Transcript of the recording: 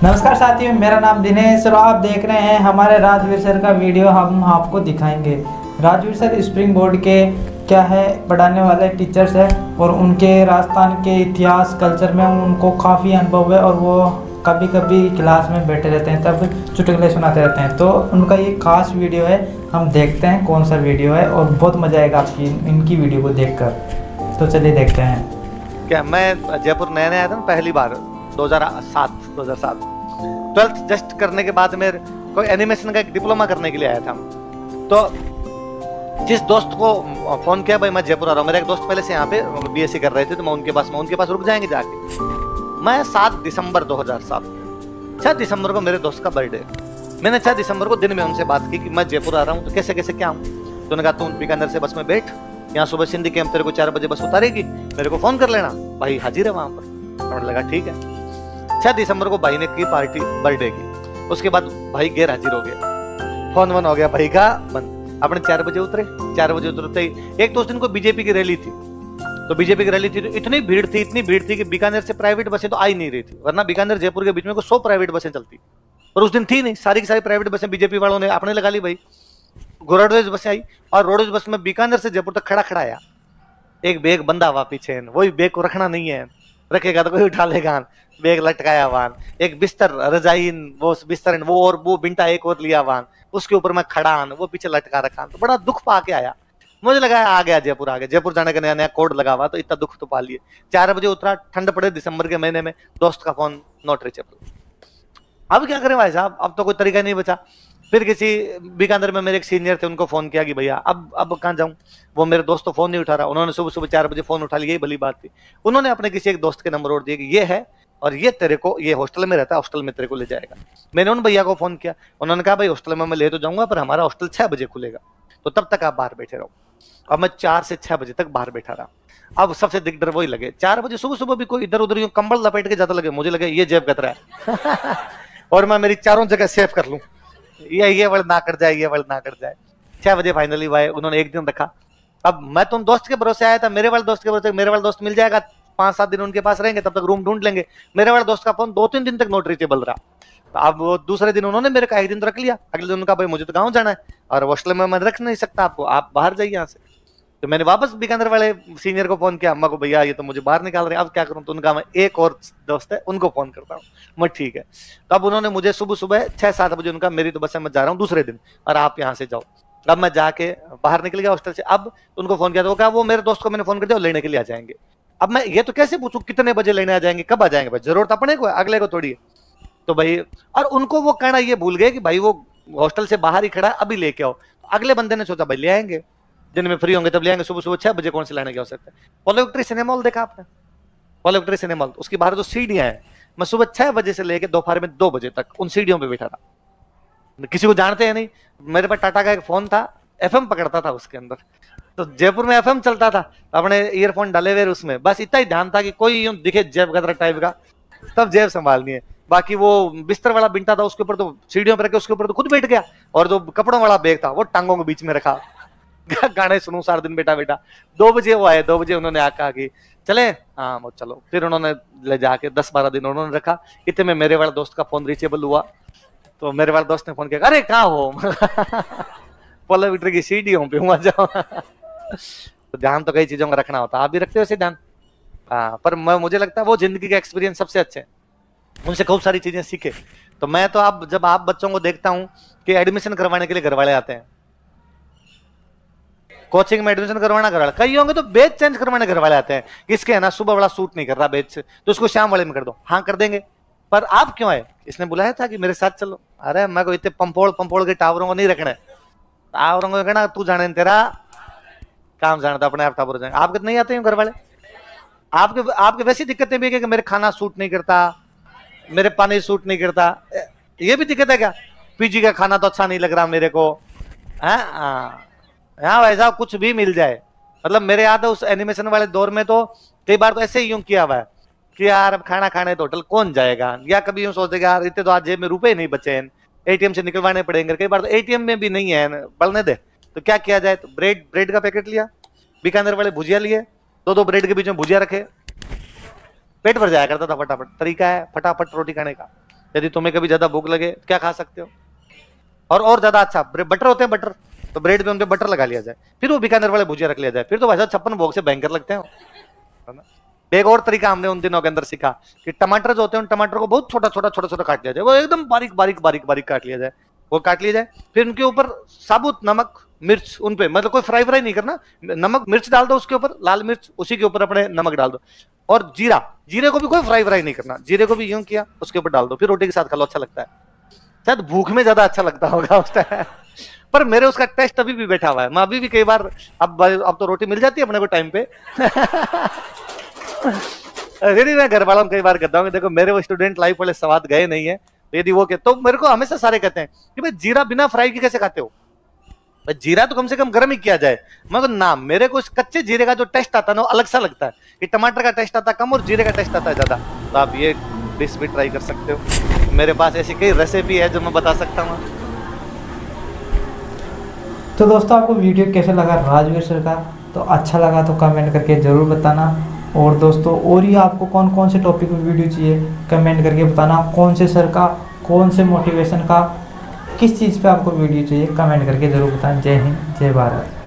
नमस्कार साथियों, मेरा नाम दिनेश और आप देख रहे हैं हमारे राजवीर सर का वीडियो। हम आपको दिखाएंगे राजवीर सर स्प्रिंग बोर्ड के क्या है पढ़ाने वाले टीचर्स हैं और उनके राजस्थान के इतिहास कल्चर में उनको काफ़ी अनुभव है और वो कभी कभी क्लास में बैठे रहते हैं तब चुटकुले सुनाते रहते हैं। तो उनका ये खास वीडियो है, हम देखते हैं कौन सा वीडियो है और बहुत मज़ा आएगा आपकी इनकी वीडियो को देखकर। तो चलिए देखते हैं। क्या मैं जयपुर नया नया आया था ना पहली बार 2007 ट्वेल्थ जस्ट करने के बाद मेरे कोई एनिमेशन का एक डिप्लोमा करने के लिए आया था। तो जिस दोस्त को फोन किया भाई मैं जयपुर आ रहा हूँ, मेरा एक दोस्त पहले से यहाँ पे बीएससी कर रहे थे तो मैं उनके पास रुक जाएंगे जाके। मैं 7 दिसंबर 2007 6 दिसंबर को मेरे दोस्त का बर्थडे, मैंने 6 दिसंबर को दिन में उनसे बात की कि मैं जयपुर आ रहा हूँ तो कैसे कैसे क्या हूँ। तो उन्होंने कहा तू बीकानेर से बस में बैठ, यहाँ सुबह सिंधी कैंप तेरे को 4 बजे बस उतारेगी, मेरे को फोन कर लेना, भाई हाजिर है वहां पर। उन्होंने लगा ठीक है। 6 दिसंबर को भाई ने की पार्टी बर्थडे की, उसके बाद भाई गैर हाजिर हो गया, फोन वन हो गया भाई का बंद। अपने 4 बजे उतरे, 4 बजे उतरते ही एक दोस्त दिन को बीजेपी की रैली थी, तो बीजेपी की रैली थी तो इतनी भीड़ थी कि बीकानेर से प्राइवेट बसें तो आ ही नहीं रही थी, वरना बीकानेर जयपुर के बीच में 100 प्राइवेट बसें चलती, पर उस दिन थी नहीं, सारी की सारी प्राइवेट बसें बीजेपी वालों ने अपने लगा ली। भाई रोडवेज बसें आई और रोडवेज बस में बीकानेर से जयपुर तक खड़ा आया, एक बैग बंधा हुआ पीछे, वही बैग को रखना नहीं है, रखेगा तो कोई उठा लेगा, बैग लटकाया वान, एक बिस्तर रजाई वो बिस्तर वो और वो बिंटा एक और लिया वान, उसके ऊपर मैं खड़ा वो पीछे लटका रखा, तो बड़ा दुख पा के आया। मुझे लगा आ गया जयपुर, आ गया जयपुर जाने का नया नया कोड लगा हुआ, तो इतना दुख तो पा लिए। 4 बजे उतरा, ठंड पड़े दिसंबर के महीने में, दोस्त का फोन नॉट रीचेबल। अब क्या करें भाई साहब, अब तो कोई तरीका नहीं बचा। फिर किसी बीकानेर में मेरे एक सीनियर थे, उनको फोन किया कि भैया अब कहाँ जाऊं, वो मेरे दोस्त तो फोन नहीं उठा रहा, उन्होंने सुबह सुबह 4 बजे फोन उठा लिया, यही भली बात थी। उन्होंने अपने किसी एक दोस्त के नंबर और दिए कि ये है और ये तेरे को, ये हॉस्टल में रहता है, हॉस्टल में तेरे को ले जाएगा। मैंने उन भैया को फोन किया, उन्होंने कहा भाई हॉस्टल में मैं ले तो जाऊंगा पर हमारा हॉस्टल 6 बजे खुलेगा, तो तब तक आप बाहर बैठे रहो। अब मैं 4 से 6 बजे तक बाहर बैठा रहा। अब सबसे दिग्डर वही लगे, 4 बजे सुबह सुबह भी कोई इधर उधर यूं कंबल लपेट के जाता लगे, मुझे लगे ये जेब कतरा है और मैं मेरी चारों जगह सेव कर लूं, ये वर्ड ना कर जाए, ये वर्ड ना कर जाए। 6 बजे फाइनली भाई उन्होंने एक दिन रखा। अब मैं तुम दोस्त के भरोसे आया था, मेरे वाले दोस्त के भरोसे, मेरे वाले दोस्त मिल जाएगा, 5-7 दिन उनके पास रहेंगे, तब तक रूम ढूंढ लेंगे। मेरे वाले दोस्त का फोन 2-3 दिन तक नॉट रीचेबल रहा। तो अब वो दूसरे दिन उन्होंने मेरे का एक दिन तो रख लिया, अगले दिन उनका भाई मुझे तो गाँव जाना है और हॉस्टल में मैं रख नहीं सकता आपको, आप बाहर जाइए यहाँ से। तो मैंने वापस बीकानेर वाले सीनियर को फोन किया, अम्मा को, भैया ये तो मुझे बाहर निकाल रहे हैं, अब क्या करूं। तो उनका मैं एक और दोस्त है उनको फोन करता हूँ, मैं ठीक है। तब उन्होंने मुझे सुबह सुबह 6-7 बजे उनका, मेरी तो बस मैं जा रहा हूँ दूसरे दिन और आप यहाँ से जाओ। अब मैं जाके बाहर निकल गया हॉस्टल से। अब उनको फोन किया तो वो कहा वो मेरे दोस्त को मैंने फोन कर दिया, लेने के लिए आ जाएंगे। अब मैं ये तो कैसे पूछूं कितने बजे लेने आ जाएंगे, कब आ जाएंगे, भाई जरूरत अपने को है, अगले को थोड़ी है। तो भाई और उनको वो कहना ये भूल गए कि भाई वो हॉस्टल से बाहर ही खड़ा है, अभी लेके आओ। तो अगले बंदे ने सोचा भाई ले आएंगे, दिन में फ्री होंगे तब ले आएंगे, सुबह सुबह 6 बजे कौन से लाने की आवश्यकता है। पोलो विक्ट्री सिनेमा हॉल देखा आपने, पोलो विक्ट्री सिनेमा हॉल, उसकी बाहर जो सीढ़ियां हैं, मैं सुबह 6 बजे से लेकर दोपहर में 2 बजे तक उन सीढ़ियों पे बैठा था। किसी को जानते हैं नहीं, मेरे पास टाटा का एक फोन था, एफएम पकड़ता था उसके अंदर, तो जयपुर में एफएम चलता था, अपने ईयरफोन डाले हुए उसमें, बस इतना ही ध्यान था कि कोई यूं दिखे जेब गदरा टाइप का, तब जेब संभालनी है। बाकी वो बिस्तर वाला बिंटा था उसके ऊपर तो सीढ़ियों पर रखे, उसके ऊपर तो खुद बैठ गया, और जो कपड़ों वाला बैग था वो टांगों के बीच में रखा, गाने सुनूं सारा दिन बेटा बेटा। 2 बजे वो आए, 2 बजे उन्होंने आकर कि चले, हाँ वो चलो। फिर उन्होंने ले जाके 10-12 दिन उन्होंने रखा। इतने में मेरे वाले दोस्त का फोन रीचेबल हुआ, तो मेरे वाले दोस्त ने फोन किया, अरे कहाँ हो पोलो विक्ट्री की सीढ़ियों पे हुआ जाओ तो ध्यान तो कई चीजों का रखना होता है, आप भी रखते हो ऐसे ध्यान। हाँ, पर मुझे लगता है वो जिंदगी का एक्सपीरियंस सबसे अच्छे, उनसे खूब सारी चीजें सीखे। तो मैं तो आप जब आप बच्चों को देखता हूँ कि एडमिशन करवाने के लिए घर वाले आते हैं, कोचिंग में एडमिशन करवाना घर वाले, कई होंगे तो बैच चेंज करवाने घर वाले आते हैं, किसके है ना सुबह वाला सूट नहीं कर रहा बैच, तो उसको शाम वाले में कर दो, हाँ कर देंगे। पर आप क्यों आए, इसने बुलाया था कि मेरे साथ चलो। अरे मैं को इतने पंपोड़ के टावरों को नहीं रखना है, टावरों को कहना तू जाने तेरा काम जानता, अपने आप टावर जाएंगे। आपके नहीं आते हैं घर वाले, आपके वैसी दिक्कतें भी है कि मेरे खाना सूट नहीं करता, मेरे पानी सूट नहीं करता, ये भी दिक्कत है क्या, पीजी का खाना तो अच्छा नहीं लग रहा मेरे को, है यहाँ वैसा कुछ भी मिल जाए। मतलब मेरे याद है उस एनिमेशन वाले दौर में तो कई बार तो ऐसे ही यूं किया हुआ है कि यार अब खाना खाने तो होटल कौन जाएगा, या कभी यूं सोचते यार इतने तो आज जेब में रुपए नहीं बचे हैं, एटीएम से निकलवाने पड़ेंगे। कई बार तो एटीएम में भी नहीं है, बढ़ने दे, तो क्या किया जाए, तो ब्रेड का पैकेट लिया, बीकानेर वाले भुजिया लिए, 2-2 ब्रेड के बीच में भुजिया रखे, पेट भर जाया करता था फटाफट। तरीका है फटाफट रोटी खाने का। यदि तुम्हें कभी ज्यादा भूख लगे क्या खा सकते हो। और ज्यादा अच्छा बटर होते हैं, बटर तो ब्रेड पे उनके बटर लगा लिया जाए, फिर वो बीकानेर वाले भुजिया रख लिया जाए, फिर तो भाई साहब 56 भोग से भयंकर लगते हैं, है ना। एक और तरीका हमने उन दिनों के अंदर सीखा कि टमाटर जो होते हैं उन टमाटर को बहुत छोटा छोटा काट लिया जाए, वो एकदम बारीक बारीक बारीक बारीक काट लिया जाए, वो काट लिया जाए, फिर उनके ऊपर साबुत नमक मिर्च उन पे, मतलब कोई फ्राई फ्राई नहीं करना, नमक मिर्च डाल दो उसके ऊपर, लाल मिर्च उसी के ऊपर अपने नमक डाल दो, और जीरा, जीरे को भी कोई फ्राई फ्राई नहीं करना, जीरे को भी यूं किया उसके ऊपर डाल दो, फिर रोटी के साथ खा लो, अच्छा लगता है। शायद भूख में ज्यादा अच्छा लगता होगा उस टाइम, पर मेरे उसका टेस्ट अभी भी बैठा हुआ है। मैं अभी भी कई बार, अब तो रोटी मिल जाती है अपने को टाइम पे यदि मैं घर वालों कई बार कहता हूँ देखो मेरे वो स्टूडेंट लाइफ वाले स्वाद गए नहीं है, यदि वो कहते तो मेरे को हमेशा सारे कहते हैं कि भाई जीरा बिना फ्राई की कैसे खाते हो, भाई जीरा तो कम से कम गर्म ही किया जाए। मैं तो ना, मेरे को कच्चे जीरे का जो टेस्ट आता है ना वो अलग सा लगता है, कि टमाटर का टेस्ट आता है कम और जीरे का टेस्ट आता है ज्यादा। तो आप ये डिश भी ट्राई कर सकते हो, मेरे पास ऐसी कई रेसिपी है जो मैं बता सकता हूँ। तो दोस्तों आपको वीडियो कैसा लगा राजवीर सर का, तो अच्छा लगा तो कमेंट करके ज़रूर बताना। और दोस्तों और ही आपको कौन कौन से टॉपिक पे वीडियो चाहिए कमेंट करके बताना, कौन से सर का, कौन से मोटिवेशन का, किस चीज़ पे आपको वीडियो चाहिए कमेंट करके ज़रूर बताएं। जय हिंद, जय भारत।